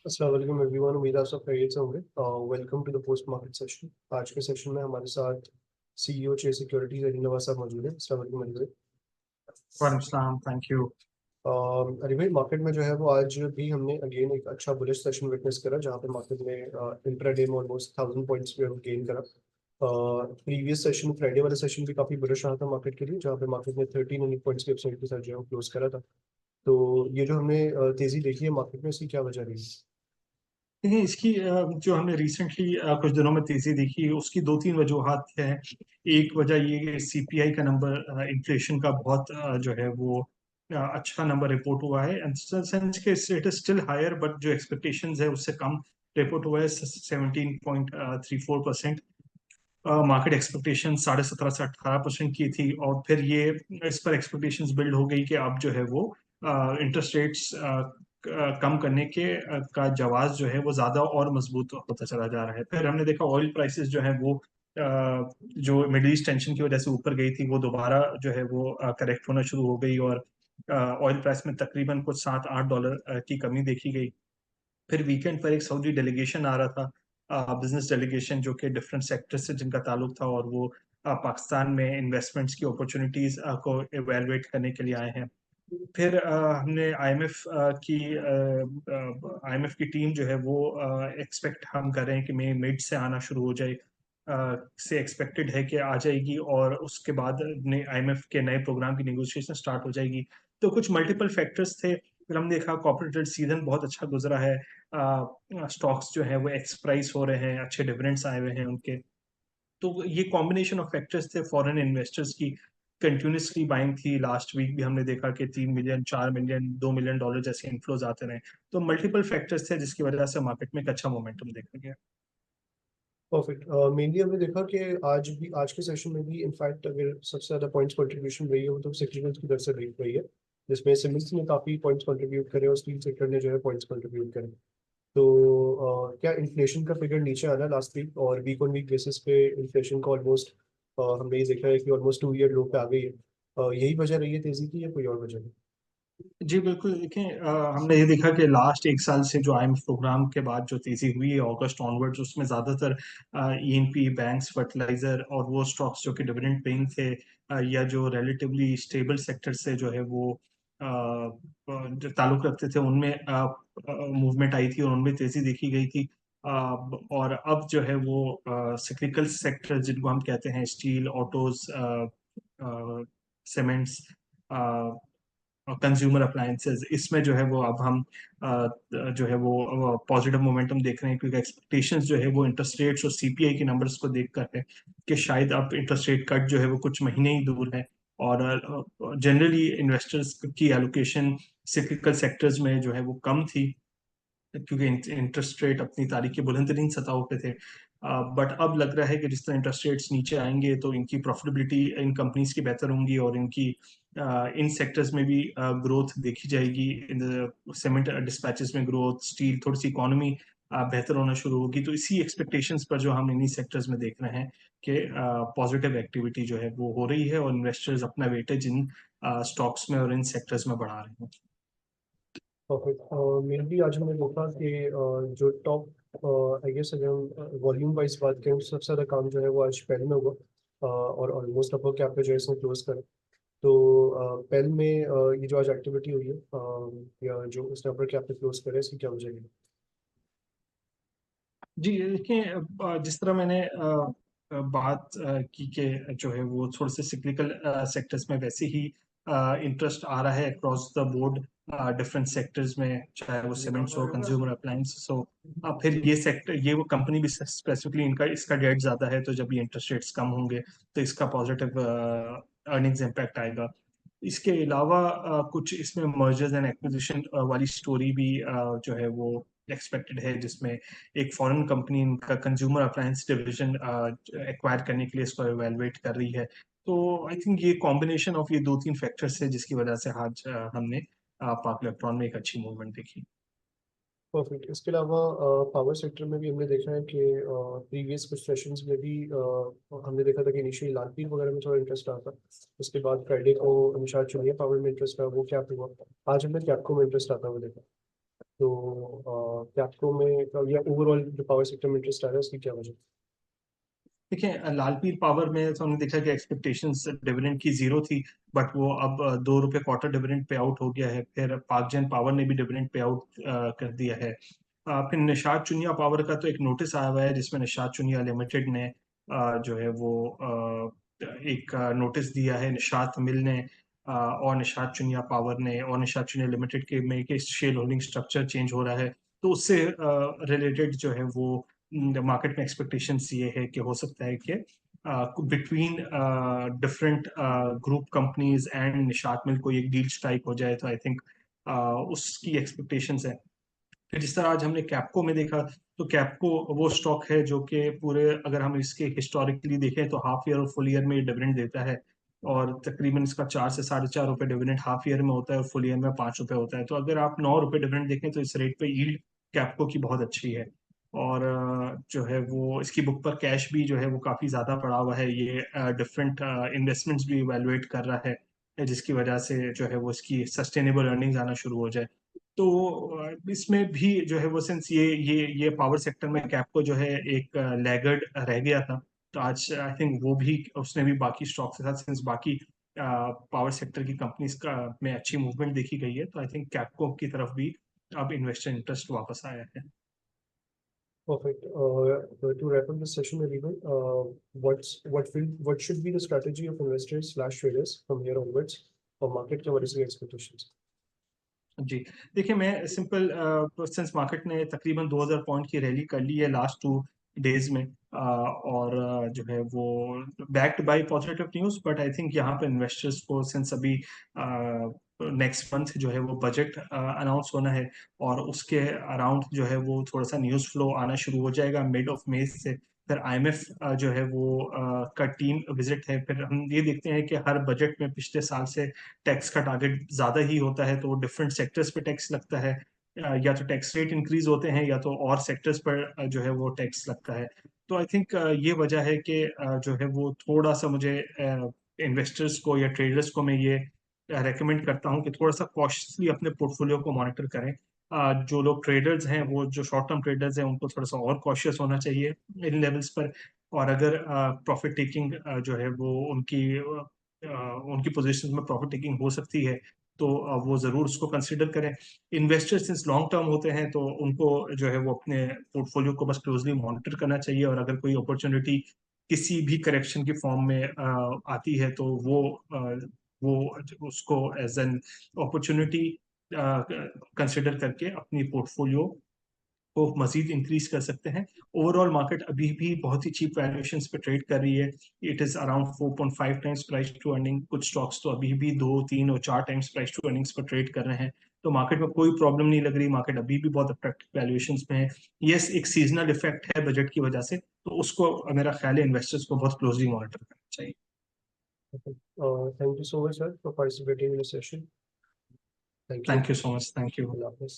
अस्सलाम वालेकुम एवरीवन, उम्मीद है आप सब खैरियत से होंगे। Welcome to the post market session. आज के सेशन में हमारे साथ CEO Chase Securities Ali Nawaz sahab मौजूद है। अस्सलाम वालेकुम अली भाई। वालेकुम सलाम, थैंक यू। अली भाई, मार्केट में जो है वो आज भी हमने अगेन एक अच्छा बुलिश सेशन विटनेस करा, जहाँ पे मार्केट में इंट्राडे में ऑलमोस्ट 1000 पॉइंट्स पे गेन करा। प्रीवियस सेशन, फ्राइडे वाला सेशन भी काफी बुलिश रहा था मार्केट के लिए, जहाँ पे मार्केट ने 1300 पॉइंट्स के अपसाइड के साथ जो है क्लोज करा था। तो ये जो हमने तेजी देखी है मार्केट में, इसकी क्या वजह रही है? देखिए, इसकी जो हमने रिसेंटली कुछ दिनों में तेजी देखी, उसकी दो तीन वजूहात हैं। एक वजह ये कि सीपीआई का नंबर, इन्फ्लेशन का बहुत जो है वो अच्छा नंबर रिपोर्ट हुआ है। सेंस के it is still higher, but जो एक्सपेक्टेशंस है उससे कम रिपोर्ट हुआ है। 17.34%। मार्केट एक्सपेक्टेशन 17.5 से 18% की थी, और फिर ये इस पर एक्सपेक्टेशंस बिल्ड हो गई कि अब जो है वो इंटरेस्ट रेट्स कम करने के का जवाब जो है वो ज्यादा और मजबूत होता चला जा रहा है। फिर हमने देखा ऑयल प्राइसेस जो है वो जो मिडिल ईस्ट टेंशन की वजह से ऊपर गई थी, वो दोबारा जो है वो करेक्ट होना शुरू हो गई, और ऑयल प्राइस में तकरीबन कुछ $7-8 की कमी देखी गई। फिर वीकेंड पर एक सऊदी डेलीगेशन आ रहा था, बिजनेस डेलीगेशन, जो कि डिफरेंट सेक्टर से जिनका ताल्लुक था, और वो पाकिस्तान में इन्वेस्टमेंट्स की अपॉर्चुनिटीज को एवेलुएट करने के लिए आए हैं। फिर हमने आईएमएफ की टीम जो है वो एक्सपेक्ट हम कर रहे हैं कि मई मिड से आना शुरू हो जाए, से एक्सपेक्टेड है कि आ जाएगी, और उसके बाद आईएमएफ के नए प्रोग्राम की नेगोशिएशन स्टार्ट हो जाएगी। तो कुछ मल्टीपल फैक्टर्स थे। फिर हमने देखा कॉर्पोरेट सीजन बहुत अच्छा गुजरा है। स्टॉक्स जो है वो एक्स प्राइस हो रहे हैं, अच्छे डिविडेंड्स आए हुए हैं उनके। तो ये कॉम्बिनेशन ऑफ फैक्टर्स थे। फॉरेन इन्वेस्टर्स की कंटिन्यूसली बाइंग थी। लास्ट वीक भी हमने देखा कि 3 मिलियन, 4 मिलियन, $2 मिलियन जैसे इन्फ्लोज आते रहे। तो मल्टीपल फैक्टर्स थे जिसकी वजह से मार्केट में एक अच्छा मोमेंटम देखा गया। परफेक्ट। मेनली हमने देखा कि आज के सेशन में भी इनफैक्ट अगर सबसे ज्यादा पॉइंट्स कंट्रीब्यूशन रही है वो तो सेक्टर्स की तरफ से रही है, जिसमें सिमिल्स ने काफी पॉइंट्स कंट्रीब्यूट करे और स्टील सेक्टर ने जो है पॉइंट्स कंट्रीब्यूट करे। तो क्या इन्फ्लेशन का फिगर नीचे आना लास्ट वीक, और वीक ऑन वीक बेसिस पे इन्फ्लेशन का ऑलमोस्ट हमने ये देखा है कि ऑलमोस्ट 2 ईयर लो पे आ गई है। यही वजह रही है तेजी की या कोई और वजह है? जी बिल्कुल। देखें, हमने ये देखा कि लास्ट एक साल से जो आईएमएफ प्रोग्राम के बाद जो तेजी हुई है अगस्त ऑनवर्ड्स, उसमें ज्यादातर ईएनपी, बैंक्स, फर्टिलाइजर और वो स्टॉक्स जो कि डिविडेंड पेइंग थे, या जो रिलेटिवली स्टेबल सेक्टर से जो है वो जो ताल्लुक रखते थे, उनमें मूवमेंट आई थी और उनमें तेजी देखी गई थी। और अब जो है वो सिक्लिकल सेक्टर जिनको हम कहते हैं, steel, autos, cements, consumer appliances, इसमें जो है वो अब हम जो है वो पॉजिटिव मोमेंटम देख रहे हैं, क्योंकि एक्सपेक्टेशंस जो है वो इंटरेस्ट रेट्स और सीपीआई के नंबर्स को देखकर है कि शायद अब इंटरेस्ट रेट कट जो है वो कुछ महीने ही दूर है। और जनरली इन्वेस्टर्स की एलोकेशन सिक्लिकल सेक्टर्स में जो है वो कम थी, क्योंकि इंटरेस्ट रेट अपनी तारीख के बुलंद तरीन सतहों पे थे। बट अब लग रहा है कि जिस तरह इंटरेस्ट रेट्स नीचे आएंगे तो इनकी प्रॉफिटेबिलिटी इन कंपनीज की बेहतर होंगी, और इनकी इन सेक्टर्स में भी ग्रोथ देखी जाएगी। इन सीमेंट डिस्पैचेस में ग्रोथ, स्टील, थोड़ी सी इकोनॉमी बेहतर होना शुरू होगी। तो इसी एक्सपेक्टेशंस पर जो हम इन्हीं सेक्टर्स में देख रहे हैं कि पॉजिटिव एक्टिविटी जो है वो हो रही है, और इन्वेस्टर्स अपना वेटेज इन स्टॉक्स में और इन सेक्टर्स में बढ़ा रहे हैं। परफेक्ट। मेनली आज हमने देखा कि जो टॉप, आई गेस अगर हम वॉल्यूम वाइज बात करें तो सबसे ज़्यादा काम जो है वो आज पेल में हुआ, और ऑलमोस्ट अपर कैप पे जो है इसने क्लोज करा। तो पेल में ये जो आज एक्टिविटी हुई है, या जो इसने अपर कैप पे क्लोज करे, इसकी क्या वजह है? जी देखिए, जिस तरह मैंने बात की कि जो है वो थोड़े से सिक्लिकल सेक्टर्स में वैसे ही इंटरेस्ट आ रहा है across the board, different sectors में, चाहे वो सीमेंट्स हो, कंज्यूमर अप्लायंसेस हो। फिर ये सेक्टर, ये वो कंपनी भी स्पेसिफिकली इनका इसका डेट ज्यादा है, तो जब ये इंटरेस्ट रेट्स कम होंगे तो इसका पॉजिटिव अर्निंग्स इम्पैक्ट आएगा। इसके अलावा कुछ इसमें मर्जर्स एंड एक्विजिशन वाली स्टोरी भी जो है वो एक्सपेक्टेड है, जिसमें एक फॉरेन कंपनी इनका कंज्यूमर अप्लायंस डिवीजन एक्वायर करने के लिए इसको एवेलुएट कर रही है। तो आई थिंक ये कॉम्बिनेशन ऑफ ये दो तीन फैक्टर्स है जिसकी वजह से आज हमने पाक इलेक्ट्रॉन में एक अच्छी मूवमेंट देखी। परफेक्ट। इसके अलावा पावर सेक्टर में भी हमने देखा है कि प्रीवियस कुछ सेशंस में भी हमने देखा था कि इनिशियली लालपील वगैरह में थोड़ा इंटरेस्ट आता। उसके बाद फ्राइडे को निशाद चुनिया पावर में इंटरेस्ट था, वो क्या हुआ? आज हमने कैपको में इंटरेस्ट आता हुआ देखा। तो कैप्को में या ओवरऑल जो पावर सेक्टर में इंटरेस्ट आ रहा है उसकी क्या वजह? देखिए लालपील पावर में तो हमने देखा कि एक्सपेक्टेशंस डिविडेंड की जीरो थी, बट वो अब 2 रुपए क्वार्टर डिविडेंड पे आउट हो गया है। फिर पाकजन पावर ने भी डिविडेंड पे आउट कर दिया है। फिर निषाद चुनिया पावर का तो एक नोटिस आया हुआ है जिसमें निषाद चुनिया लिमिटेड ने जो है वो एक नोटिस दिया है निषाद मिल ने और निषाद चुनिया पावर ने और निषाद चुनिया लिमिटेड के में के शेयर होल्डिंग स्ट्रक्चर चेंज हो रहा है। तो उससे रिलेटेड जो है वो मार्केट में एक्सपेक्टेशंस ये है कि हो सकता है कि between different group companies and Nishat mill कोई एक डील स्ट्राइक हो जाए, तो आई थिंक उसकी एक्सपेक्टेशंस है। फिर जिस तरह आज हमने कैप्को में देखा, तो कैप्को वो स्टॉक है जो कि पूरे अगर हम इसके हिस्टोरिकली देखें तो हाफ ईयर और फुल ईयर में डिविडेंड देता है, और तकरीबन इसका 4 से 4.5 रुपए डिविडेंड हाफ ईयर में होता है और फुल ईयर में 5 रुपए होता है। तो अगर आप 9 रुपए डिविडेंड देखें तो इस रेट पे यील्ड कैप्को की बहुत अच्छी है। और जो है वो इसकी बुक पर कैश भी जो है वो काफ़ी ज़्यादा पड़ा हुआ है। ये डिफरेंट इन्वेस्टमेंट्स भी इवेलुएट कर रहा है जिसकी वजह से जो है वो इसकी सस्टेनेबल अर्निंग्स आना शुरू हो जाए। तो इसमें भी जो है वो सिंस ये पावर सेक्टर में कैप्को जो है एक लैगर्ड रह गया था, तो आज आई थिंक वो भी उसने भी बाकी स्टॉक्स के साथ सिंस बाकी पावर सेक्टर की कंपनीज का में अच्छी मूवमेंट देखी गई है, तो आई थिंक कैप्को की तरफ भी अब इन्वेस्टर इंटरेस्ट वापस आया है। Perfect. To wrap up this session, everyone, what should be the strategy of investors slash traders from here onwards for market क्या what is your expectations? जी, देखिए मैं सिंपल सिंस मार्केट ने तकरीबन 2000 पॉइंट की rally कर ली है लास्ट 2 डेज में, और जो है वो backed by positive news, but I think यहाँ पे इन्वेस्टर्स को सिंस अभी नेक्स्ट मंथ जो है वो बजट अनाउंस होना है, और उसके अराउंड जो है वो थोड़ा सा न्यूज़ फ्लो आना शुरू हो जाएगा मिड ऑफ मई से। फिर आईएमएफ जो है वो का टीम विजिट है। फिर हम ये देखते हैं कि हर बजट में पिछले साल से टैक्स का टारगेट ज्यादा ही होता है, तो डिफरेंट सेक्टर्स पे टैक्स लगता है। या तो टैक्स रेट इंक्रीज होते हैं या तो और सेक्टर्स पर जो है वो टैक्स लगता है। तो आई थिंक ये वजह है कि जो है वो थोड़ा सा मुझे इन्वेस्टर्स को या ट्रेडर्स को मैं ये रेकमेंड करता हूँ कि थोड़ा सा कॉशियसली अपने पोर्टफोलियो को मॉनिटर करें। जो लोग ट्रेडर्स हैं, वो जो शॉर्ट टर्म ट्रेडर्स हैं, उनको थोड़ा सा और कॉशियस होना चाहिए इन लेवल्स पर। और अगर प्रॉफिट टेकिंग जो है वो उनकी पोजीशन में प्रॉफिट टेकिंग हो सकती है, तो वो जरूर उसको कंसिडर करें। इन्वेस्टर्स सिंस लॉन्ग टर्म होते हैं, तो उनको जो है वो अपने पोर्टफोलियो को बस क्लोजली मॉनिटर करना चाहिए, और अगर कोई अपॉर्चुनिटी किसी भी करेक्शन की फॉर्म में आती है, तो वो उसको एज एन अपॉर्चुनिटी कंसिडर करके अपनी पोर्टफोलियो को मजीद इंक्रीज कर सकते हैं। ओवरऑल मार्केट अभी भी बहुत ही चीप वैल्यूएशंस पे ट्रेड कर रही है। It is around 4.5 times price to earning. कुछ स्टॉक्स तो अभी भी 2, 3 और 4 टाइम्स प्राइस टू अर्निंग्स पर ट्रेड कर रहे हैं। तो मार्केट में कोई प्रॉब्लम नहीं लग रही, मार्केट अभी भी बहुत अट्रैक्टिव वैल्यूएशंस में है। यस, एक सीजनल इफेक्ट है बजट की वजह से, तो उसको मेरा ख्याल है इन्वेस्टर्स को बहुत क्लोजली मॉनिटर करना चाहिए। Thank you so much, sir, for participating in the session. Thank you. Thank you so much. Thank you. Allah Hafiz.